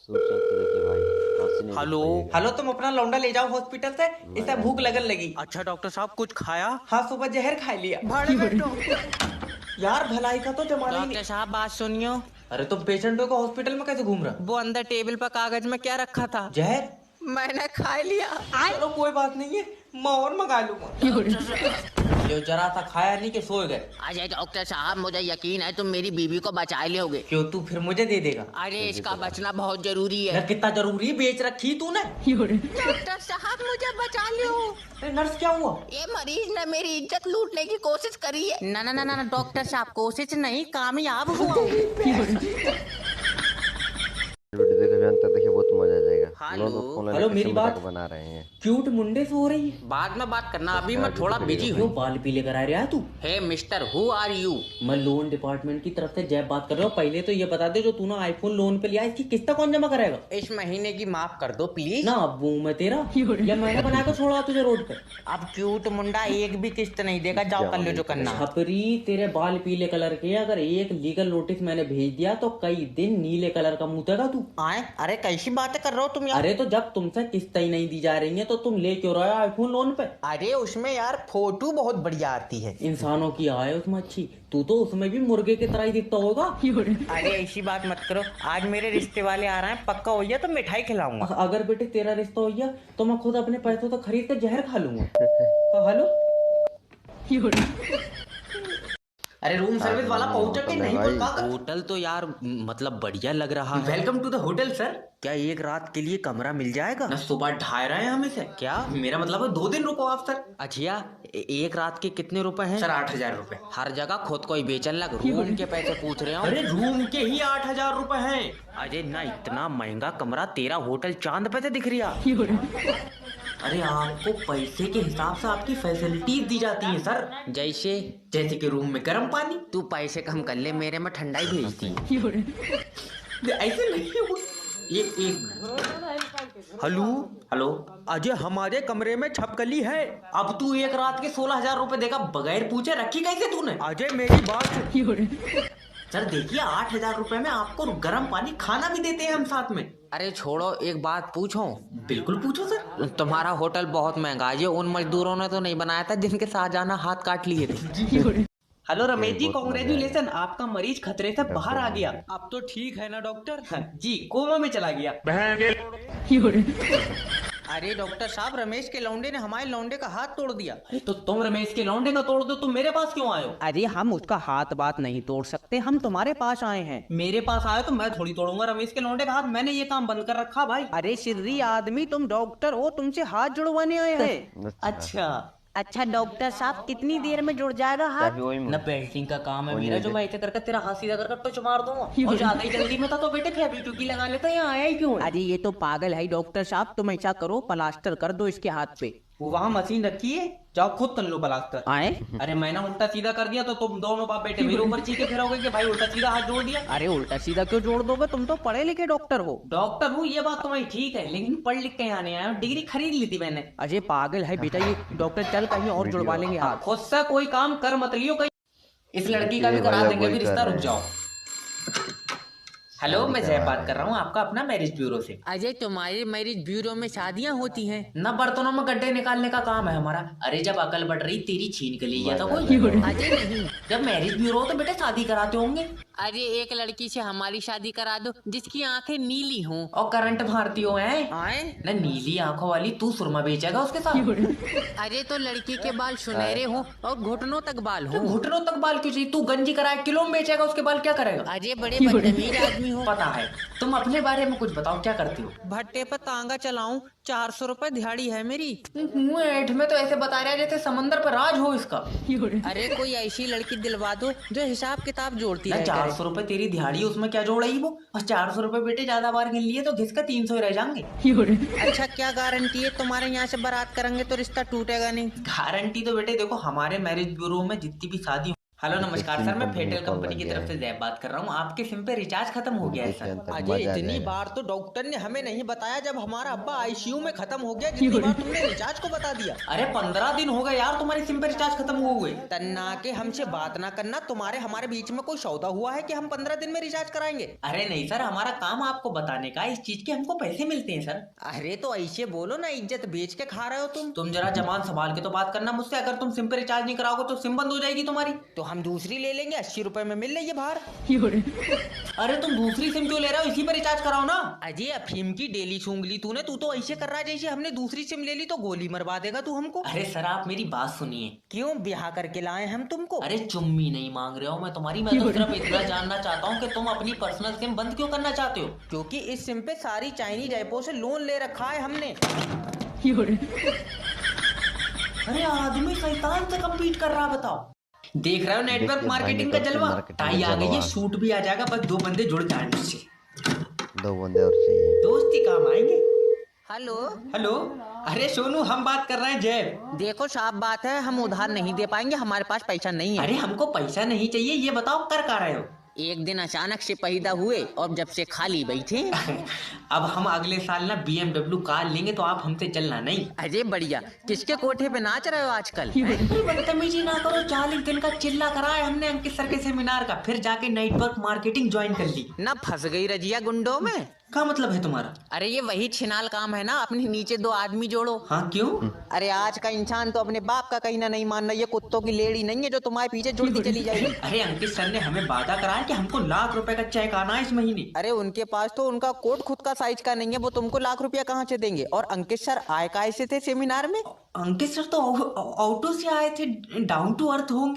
सोचा तो देखिए भाई, हंसी नहीं हेलो। दिख हेलो, तुम अपना लौंडा ले जाओ हॉस्पिटल से, इसे भूख लगन लगी। अच्छा डॉक्टर साहब कुछ खाया? हाँ, सुबह जहर खा लिया। भाड़े बैठो। यार, भलाई का तो जमाना ही डॉक्टर नहीं। साहब बात सुनियो। अरे, तुम पेशेंटों को हॉस्पिटल में कैसे घूम रहा? वो अंदर टेबल पर कागज में क्या रखा था? जहर। मैंने खा लिया। चलो कोई बात नहीं है, मैं और मंगा लूंगा। जो जरा सा खाया नहीं कि सो गए। अरे डॉक्टर साहब मुझे यकीन है तुम मेरी बीवी को बचा लोगे। क्यों, तू फिर मुझे दे देगा? अरे इसका बचना बहुत जरूरी यार, है। कितना जरूरी बेच रखी तूने? डॉक्टर साहब मुझे बचा लो। अरे नर्स, क्या हुआ? ये मरीज ने मेरी इज्जत लूटने की कोशिश करी है। ना ना ना ना डॉक्टर साहब कोशिश नहीं, कामयाब हुआ। वीडियो देखो अंत तक, देखिए बहुत मजा आ जाएगा। हेलो। हेलो, मेरी बात बना रहे हैं। क्यूट मुंडे से हो रही है। बाद में बात करना, अभी मैं थोड़ा बिजी क्यों हूँ। बाल पीले करा रहा है तू? हे मिस्टर, हु आर यू? मैं लोन डिपार्टमेंट की तरफ से जैब बात कर रहा हूँ। पहले तो ये बता दे, जो तूने आईफोन लोन पे लिया, इसकी किस्त कौन जमा कराएगा? इस महीने की माफ कर दो प्लीज। ना अब मैं तेरा या मैंने बना कर छोड़ा तुझे रोड पे? अब क्यूट मुंडा एक भी किस्त नहीं देगा, जाओ कर लो जो करना है। छपरी, तेरे बाल पीले कलर के, अगर एक लीगल नोटिस मैंने भेज दिया तो कई दिन नीले कलर का मुतेगा तू। आए, अरे कैसी बातें कर रहे हो तुम यार? अरे तो जब तुमसे किस्त ही नहीं दी जा रही है तो तुम ले क्यों रहे हो आईफोन लोन पे? अरे उसमें यार फोटो बहुत बढ़िया आती है। इंसानों की आय उसमें अच्छी, तू तो उसमें भी मुर्गे की तरह ही दिखता होगा। अरे ऐसी बात मत करो, आज मेरे रिश्ते वाले आ रहे हैं, पक्का हो गया तो मिठाई खिलाऊंगा। अगर बेटे तेरा रिश्ता हो गया तो मैं खुद अपने पैसों से खरीद कर जहर खा लूंगा। हेलो। अरे, रूम सर्विस वाला पहुंचा कि नहीं? भाई। होटल तो यार मतलब बढ़िया लग रहा है। Welcome to the hotel sir. क्या एक रात के लिए कमरा मिल जाएगा? ना सुबह ढाई रहे हैं हमें से। क्या? मेरा मतलब है 2 दिन रुको आप सर। अच्छा, एक रात के कितने रुपए हैं? सर 8,000 रुपए। हर जगह खुद को ही बेचन लग, रूम के पैसे पूछ रहे हो? अरे रूम के ही 8,000 रुपए हैं। अरे ना, इतना महंगा कमरा तेरा होटल चांद पे से दिख रहा। अरे आपको पैसे के हिसाब से आपकी फैसिलिटीज दी जाती हैं सर। जैसे? जैसे कि रूम में गर्म पानी। तू पैसे कम कर ले, मेरे में ठंडाई भेजती। ऐसे नहीं हो। एक मिनट। हेलो। हेलो। अजय, हमारे कमरे में छपकली है। अब तू एक रात के 16,000 रुपए देगा बगैर पूछे, रखी कैसे तूने? अजय मेरी बात। सर देखिए, 8,000 रुपए में आपको गर्म पानी, खाना भी देते हैं हम साथ में। अरे छोड़ो, एक बात पूछो। बिल्कुल पूछो सर। तुम्हारा होटल बहुत महंगा है, ये उन मजदूरों ने तो नहीं बनाया था जिनके शाहजहां हाथ काट लिए थे। हेलो रमेश जी, कॉन्ग्रेचुलेसन, आपका मरीज खतरे से बाहर आ गया। अब तो ठीक है ना डॉक्टर? जी, कोमा में चला गया। अरे डॉक्टर साहब, रमेश के लौंडे ने हमारे लौंडे का हाथ तोड़ दिया। अरे तो तुम रमेश के लौंडे का तोड़ दो, तुम मेरे पास क्यों आए हो? अरे हम उसका हाथ बात नहीं तोड़ सकते, हम तुम्हारे पास आए हैं। मेरे पास आए तो मैं थोड़ी तोड़ूंगा रमेश के लौंडे का हाथ। मैंने ये काम बंद कर रखा भाई। अरे सिर्री आदमी, तुम डॉक्टर हो, तुमसे हाथ जुड़वाने आए हैं। अच्छा। अच्छा डॉक्टर साहब, कितनी देर में जुड़ जाएगा हाथ? न पेंटिंग का काम है मेरा, जो मैं ऐसे करके तेरा हाथ सीधा कर टच मार दूंगा। और ज्यादा ही जल्दी में था तो बेटे फेविक्विक की लगा लेता, यहाँ आया ही क्यों है? अरे ये तो पागल है डॉक्टर साहब, तुम ऐसा करो, प्लास्टर कर दो इसके हाथ पे। वो वहाँ मशीन रखी है, जाओ खुद तन लो प्लास्टर। आए? अरे मैंने उल्टा सीधा कर दिया तो तुम दोनों बाप बेटे मेरे ऊपर चीखे फिरोगे कि भाई उल्टा सीधा हाथ जोड़ दिया। अरे उल्टा सीधा क्यों जोड़ दोगे, तुम तो पढ़े लिखे डॉक्टर हो। डॉक्टर हूँ, ये बात तुम्हारी ठीक है, लेकिन पढ़ लिख के यहाँ नहीं आया, डिग्री खरीद ली थी मैंने। अजय पागल है बेटा ये डॉक्टर, चल कहीं और जुड़वा लेंगे हाथ। खुद से कोई काम कर मत लियो कहीं। इस लड़की का भी करा देंगे भी रिश्ता, रुक जाओ। हेलो, मैं जय बात कर रहा हूँ आपका अपना मैरिज ब्यूरो से। अजय, तुम्हारे मैरिज ब्यूरो में शादियां होती हैं? न बर्तनों में गड्ढे निकालने का काम है हमारा। अरे जब अकल बढ़ रही तेरी छीन के लिए था कोई। अजय नहीं। जब मैरिज ब्यूरो हो तो बेटे शादी कराते होंगे। अरे एक लड़की से हमारी शादी करा दो जिसकी आंखें नीली हों। और करंट मारती हो हैं? आए? न नीली आंखों वाली तू सुरमा बेचेगा उसके साथ। अरे तो लड़की के बाल सुनहरे हो और घुटनों तक बाल हो। घुटनों तक बाल क्यों चाहिए? तू गंजी कराए किलो में बेचेगा, उसके बाल क्या करेगा? अरे बड़े बदतमीज आदमी हो। पता है। तुम अपने बारे में कुछ बताओ, क्या करती हो? भट्टे पर तांगा चलाऊं, 400 रुपए दिहाड़ी है मेरी। मुंह ऐठ में तो ऐसे बता रहा है जैसे समंदर पर राज हो इसका। अरे कोई ऐसी लड़की दिलवा दो जो हिसाब किताब जोड़ती ना रहे। 400 रुपए तेरी दिहाड़ी, उसमें क्या जोड़ेगी वो? और 400 रुपए बेटे ज्यादा बार गिन लिए तो घिसका 300 ही रह जाएंगे। अच्छा, क्या गारंटी है तुम्हारे यहाँ से बारात करेंगे तो रिश्ता टूटेगा नहीं? गारंटी तो बेटे देखो, हमारे मैरिज ब्यूरो में जितनी भी शादी हेलो नमस्कार सिम सर, मैं कंपनी फेटेल कॉल कंपनी लग की गया तरफ है। से जैब बात कर रहा हूँ। आपके सिम पे रिचार्ज खत्म हो गया है देखिए सर। अंतर अजय मजा आ इतनी जाएगा। बार तो डॉक्टर ने हमें नहीं बताया जब हमारा अब्बा आईसीयू में खत्म हो गया, जितनी बार तुमने रिचार्ज को बता दिया। अरे 15 दिन हो गए यार तुम्हारी सिम पे रिचार्ज खत्म हुए। तन्ना के हमसे बात ना करना, तुम्हारे हमारे बीच में कोई सौदा हुआ है कि हम 15 दिन में रिचार्ज कराएंगे? अरे नहीं सर, हमारा काम आपको बताने का है, इस चीज के हमको पैसे मिलते हैं सर। अरे तो ऐसे बोलो ना, इज्जत बेच के खा रहे हो तुम। जरा जबान संभाल के तो बात करना मुझसे। अगर तुम सिम पे रिचार्ज नहीं कराओगे तो सिम बंद हो जाएगी तुम्हारी। तो हम दूसरी ले लेंगे, 80 रुपए में मिल रही है बाहर। अरे तुम दूसरी सिम क्यों ले रहे हो, इसी पे रिचार्ज कराओ ना। अजय अफीम की डेली सूंघ ली तूने, तू तो ऐसे कर रहा है जैसे हमने दूसरी सिम ले ली तो गोली मरवा देगा तू हमको। अरे सर आप मेरी बात सुनिए। क्यों ब्याह करके लाए हम तुमको? अरे चुम्मी नहीं मांग रहे हो मैं तुम्हारी, मैं तो सिर्फ इतना जानना चाहता हूँ कि तुम अपनी पर्सनल सिम बंद क्यों करना चाहते हो। क्योंकि इस सिम पे सारी चाइनीज ऐपों से लोन ले रखा है हमने। अरे आदमी शैतान से कम्पीट कर रहा, बताओ। देख रहे हो नेटवर्क देखिए, मार्केटिंग का नेटवर्क जलवा। मार्केटिंग का टाई आ गई है, जलवा। सूट भी आ जाएगा, बस 2 बंदे जुड़ जाए मुझसे। 2 बंदे और चाहिए। दोस्ती काम आएंगे। हेलो हेलो, अरे सोनू हम बात कर रहे हैं जैब। देखो साफ बात है, हम उधार नहीं दे पाएंगे, हमारे पास पैसा नहीं है। अरे हमको पैसा नहीं चाहिए, ये बताओ कर रहे हो। एक दिन अचानक से पैदा हुए और जब से खाली बैठे। अब हम अगले साल ना BMW कार लेंगे तो आप हमसे चलना नहीं। अजय बढ़िया, किसके कोठे पे नाच रहे हो आजकल? बदतमीजी ना करो, 40 दिन का चिल्ला कराया हमने अंकित सर के सेमिनार का, फिर जाके नेटवर्क मार्केटिंग ज्वाइन कर ली। ना फंस गई रजिया गुंडों में? क्या मतलब है तुम्हारा? अरे ये वही छिनाल काम है ना, अपने नीचे 2 आदमी जोड़ो। हाँ क्यों? अरे आज का इंसान तो अपने बाप का कहीं ना नहीं मान रहा, ये कुत्तों की लेड़ी नहीं है जो तुम्हारे पीछे जुड़ती चली जाएगी। अरे अंकित सर ने हमें वादा कराया कि हमको ₹1,00,000 का चेक आना है इस महीने। अरे उनके पास तो उनका कोट खुद का साइज का नहीं है, वो तुमको ₹1,00,000 कहाँ से देंगे? और अंकित सर आए काहे से थे सेमिनार में? अंकित सर तो ऑटो से आए थे, डाउन टू अर्थ होंगे।